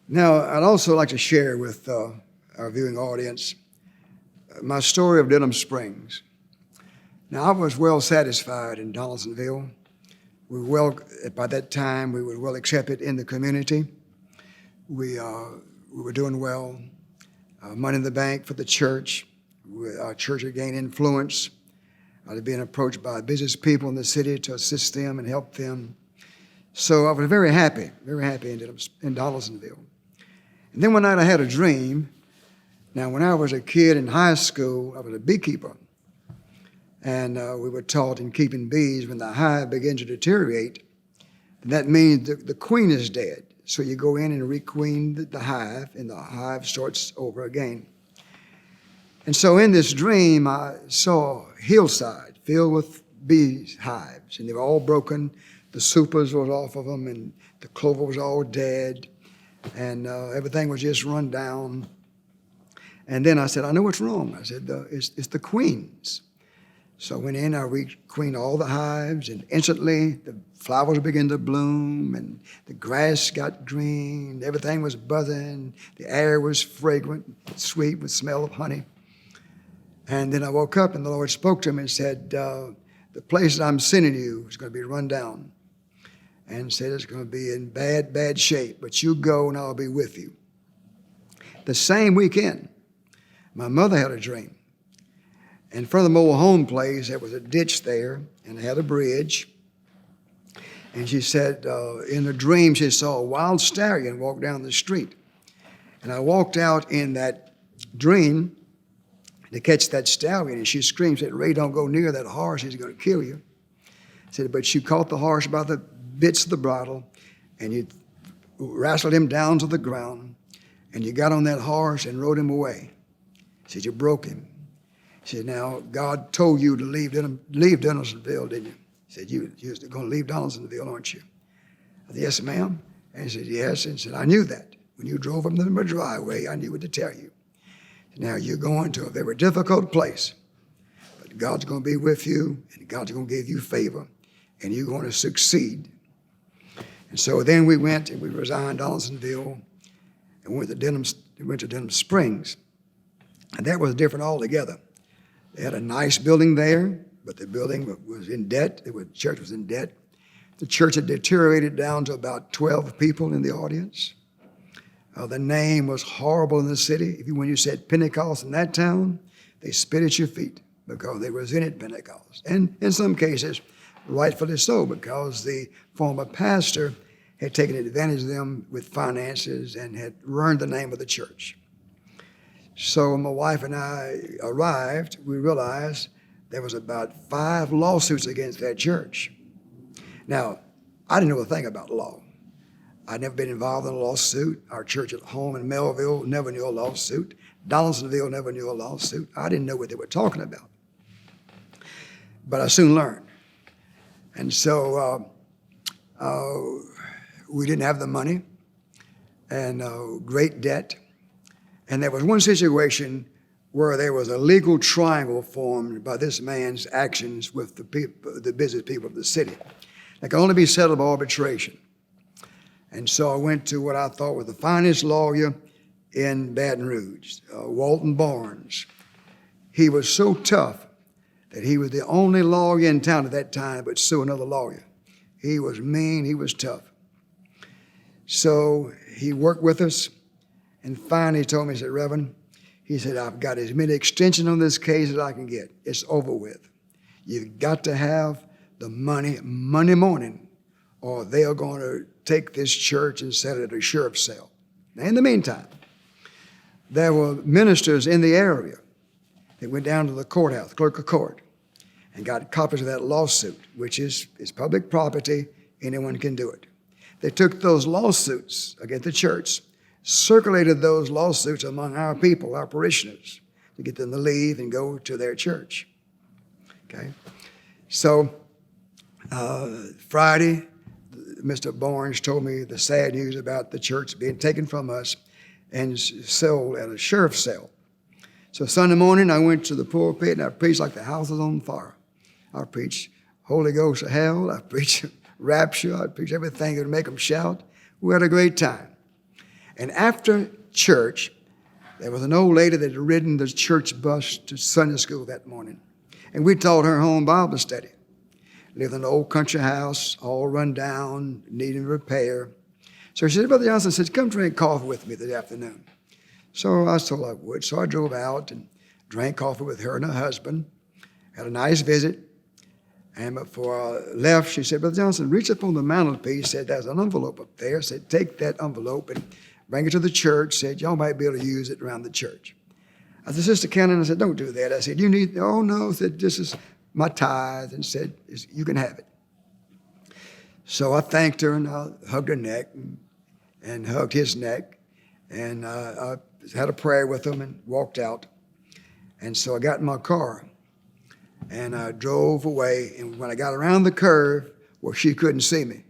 Now, I'd also like to share with our viewing audience my story of Denham Springs. Now, I was well satisfied in Donaldsonville. By that time, we were well accepted in the community. We were doing well. Money in the bank for the church. Our church had gained influence. I was being approached by business people in the city to assist them and help them. So I was very happy in Donaldsonville. And then one night I had a dream. Now, when I was a kid in high school, I was a beekeeper. And we were taught in keeping bees, when the hive begins to deteriorate, that means the queen is dead. So you go in and requeen the hive, and the hive starts over again. And so in this dream, I saw a hillside filled with bee hives, and they were all broken. The supers was off of them, and the clover was all dead, and everything was just run down. And then I said, I know what's wrong. I said, it's the queens. So I went in, I requeened all the hives, and instantly the flowers began to bloom, and the grass got green, everything was buzzing, the air was fragrant, sweet with smell of honey. And then I woke up, and the Lord spoke to me and said, the place that I'm sending you is going to be run down, and said it's going to be in bad shape, but you go and I'll be with you. The same weekend, my mother had a dream. In front of the mobile home place, there was a ditch there, and it had a bridge. And she said, in the dream, she saw a wild stallion walk down the street. And I walked out in that dream to catch that stallion, and she screamed, said, Ray, don't go near that horse, he's going to kill you. I said, but you caught the horse by the bits of the bridle, and you wrestled him down to the ground, and you got on that horse and rode him away. She said, you broke him. She said, now, God told you to leave Donaldsonville, didn't you? He said, you're going to leave Donaldsonville, aren't you? I said, yes, ma'am. And he said, yes. And he said, I knew that. When you drove up the driveway, I knew what to tell you. Now, you're going to a very difficult place, but God's going to be with you, and God's going to give you favor, and you're going to succeed. And so then we went, and we resigned Donaldsonville, and went to Denham Springs. And that was different altogether. They had a nice building there, but the building was in debt. The church was in debt. The church had deteriorated down to about 12 people in the audience. The name was horrible in the city. When you said Pentecost in that town, they spit at your feet because they resented Pentecost. And in some cases, rightfully so, because the former pastor had taken advantage of them with finances and had ruined the name of the church. So when my wife and I arrived, we realized there was about 5 lawsuits against that church. Now, I didn't know a thing about law. I'd never been involved in a lawsuit. Our church at home in Melville never knew a lawsuit. Donaldsonville never knew a lawsuit. I didn't know what they were talking about. But I soon learned. And so we didn't have the money, and great debt. And there was one situation where there was a legal triangle formed by this man's actions with the business people of the city that could only be settled by arbitration. And so I went to what I thought was the finest lawyer in Baton Rouge, Walton Barnes. He was so tough that he was the only lawyer in town at that time that would sue another lawyer. He was mean, he was tough. So he worked with us. And finally, he told me, he said, Reverend, he said, I've got as many extensions on this case as I can get. It's over with. You've got to have the money Monday morning, or they are going to take this church and set it at a sheriff's cell. Now, in the meantime, there were ministers in the area that went down to the courthouse, clerk of court, and got copies of that lawsuit, which is public property. Anyone can do it. They took those lawsuits against the church, circulated those lawsuits among our people, our parishioners, to get them to leave and go to their church. Okay? So Friday, Mr. Barnes told me the sad news about the church being taken from us and sold at a sheriff's sale. So Sunday morning, I went to the pulpit and I preached like the house was on fire. I preached Holy Ghost of hell. I preached rapture. I preached everything that would make them shout. We had a great time. And after church, there was an old lady that had ridden the church bus to Sunday school that morning. And we taught her home Bible study. Lived in an old country house, all run down, needing repair. So she said, Brother Johnson said, come drink coffee with me this afternoon. So I told her I would. So I drove out and drank coffee with her and her husband. Had a nice visit. And before I left, she said, Brother Johnson, reach up on the mantelpiece. Said, there's an envelope up there. Said, take that envelope and bring it to the church. Said, y'all might be able to use it around the church. I said, Sister Cannon, I said, don't do that. I said, you need, oh no, said, this is my tithe, and said, you can have it. So I thanked her and I hugged her neck and hugged his neck. And I had a prayer with him and walked out. And so I got in my car and I drove away. And when I got around the curve where she couldn't see me,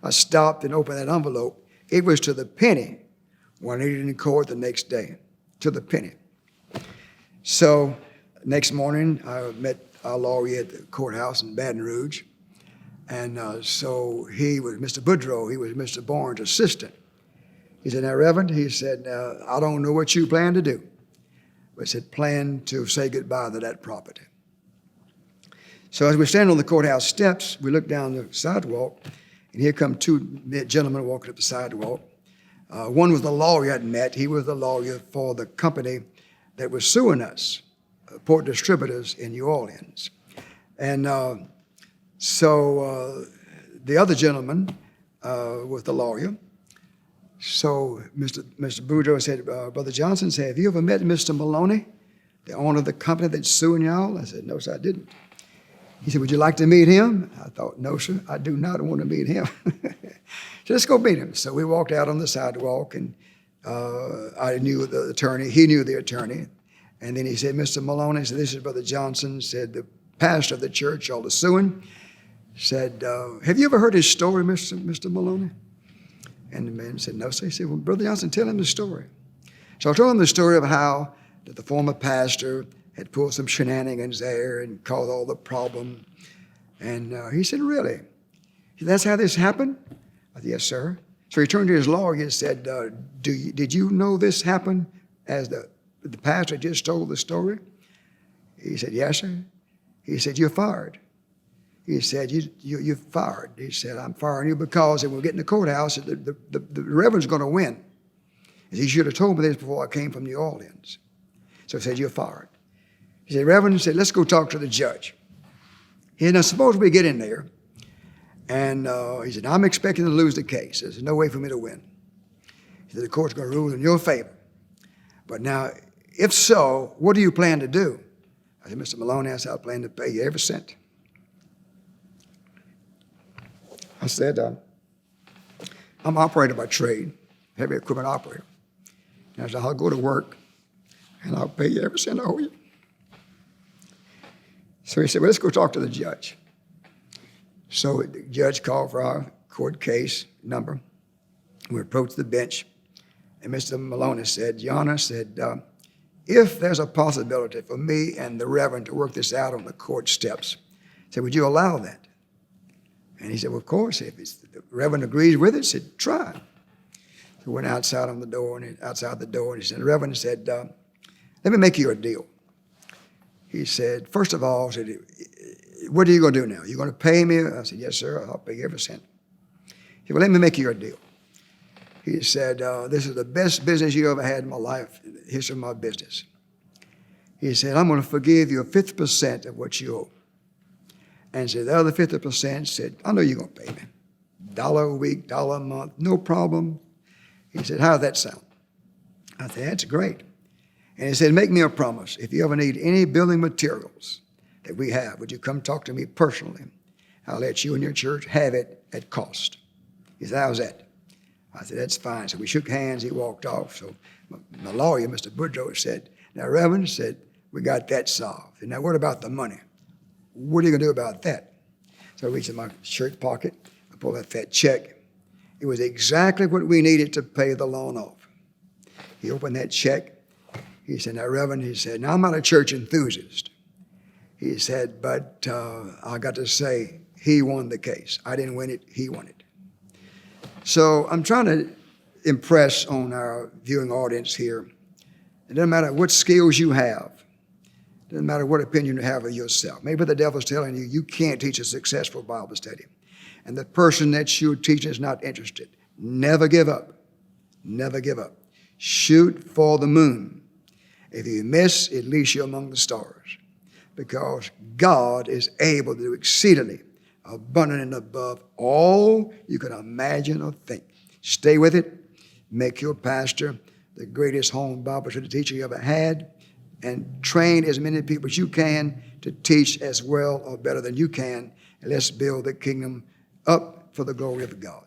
I stopped and opened that envelope. It was to the penny when I needed in court the next day, to the penny. So next morning, I met our lawyer at the courthouse in Baton Rouge. And so he was Mr. Boudreaux. He was Mr. Barnes' assistant. He said, now, Reverend, he said, I don't know what you plan to do. But he said, plan to say goodbye to that property. So as we stand on the courthouse steps, we look down the sidewalk, and here come two gentlemen walking up the sidewalk. One was the lawyer I'd met. He was the lawyer for the company that was suing us, Port Distributors in New Orleans. And so the other gentleman was the lawyer. So Mr. Boudreaux said, Brother Johnson said, have you ever met Mr. Maloney, the owner of the company that's suing y'all? I said, no, sir, I didn't. He said, would you like to meet him? I thought, no, sir, I do not want to meet him. So let's go meet him. So we walked out on the sidewalk, and I knew the attorney. He knew the attorney. And then he said, Mr. Maloney, said, this is Brother Johnson, said, the pastor of the church y'all are suing. Said, have you ever heard his story, Mr. Maloney? And the man said, no, sir. He said, well, Brother Johnson, tell him the story. So I told him the story of how that the former pastor had pulled some shenanigans there and caused all the problem. And he said, really? He said, that's how this happened? I said, yes, sir. So he turned to his lawyer and said, did you know this happened as the pastor just told the story? He said, yes, sir. He said, you're fired. He said, you're fired. He said, I'm firing you because when we get in the courthouse, the reverend's going to win. He should have told me this before I came from New Orleans. So he said, you're fired. He said, Reverend, said, let's go talk to the judge. He said, now suppose we get in there. And he said, I'm expecting to lose the case. There's no way for me to win. He said, the court's going to rule in your favor. But now, if so, what do you plan to do? I said, Mr. Maloney, I said, I plan to pay you every cent. I said, I'm an operator by trade, heavy equipment operator. And I said, I'll go to work and I'll pay you every cent I owe you. So he said, well, let's go talk to the judge. So the judge called for our court case number. We approached the bench, and Mr. Maloney said, Your Honor, said, if there's a possibility for me and the Reverend to work this out on the court steps, said, would you allow that? And he said, well, of course, if the Reverend agrees with it, said, try. So we went outside the door, and he said, the Reverend said, let me make you a deal. He said, first of all, said, what are you going to do now? You going to pay me? I said, yes, sir, I'll pay you every cent. He said, well, let me make you a deal. He said, this is the best business you ever had in my life, in the history of my business. He said, I'm going to forgive you 50% of what you owe. And said, the other 50% said, I know you're going to pay me. $1 a week, $1 a month, no problem. He said, how does that sound? I said, that's great. And he said, make me a promise. If you ever need any building materials that we have, would you come talk to me personally? I'll let you and your church have it at cost. He said, how's that? I said, that's fine. So we shook hands. He walked off. So my lawyer, Mr. Boudreaux, said, now, Reverend, said, we got that solved. And now what about the money? What are you going to do about that? So I reached in my shirt pocket. I pulled out that check. It was exactly what we needed to pay the loan off. He opened that check. He said, now, Reverend, he said, now I'm not a church enthusiast. He said, but I got to say, he won the case. I didn't win it, he won it. So I'm trying to impress on our viewing audience here. It doesn't matter what skills you have. It doesn't matter what opinion you have of yourself. Maybe the devil's telling you you can't teach a successful Bible study. And the person that you're teaching is not interested. Never give up. Never give up. Shoot for the moon. If you miss, at least you're among the stars. Because God is able to do exceedingly abundant and above all you can imagine or think. Stay with it. Make your pastor the greatest home Bible study teacher you ever had, and train as many people as you can to teach as well or better than you can. And let's build the kingdom up for the glory of God.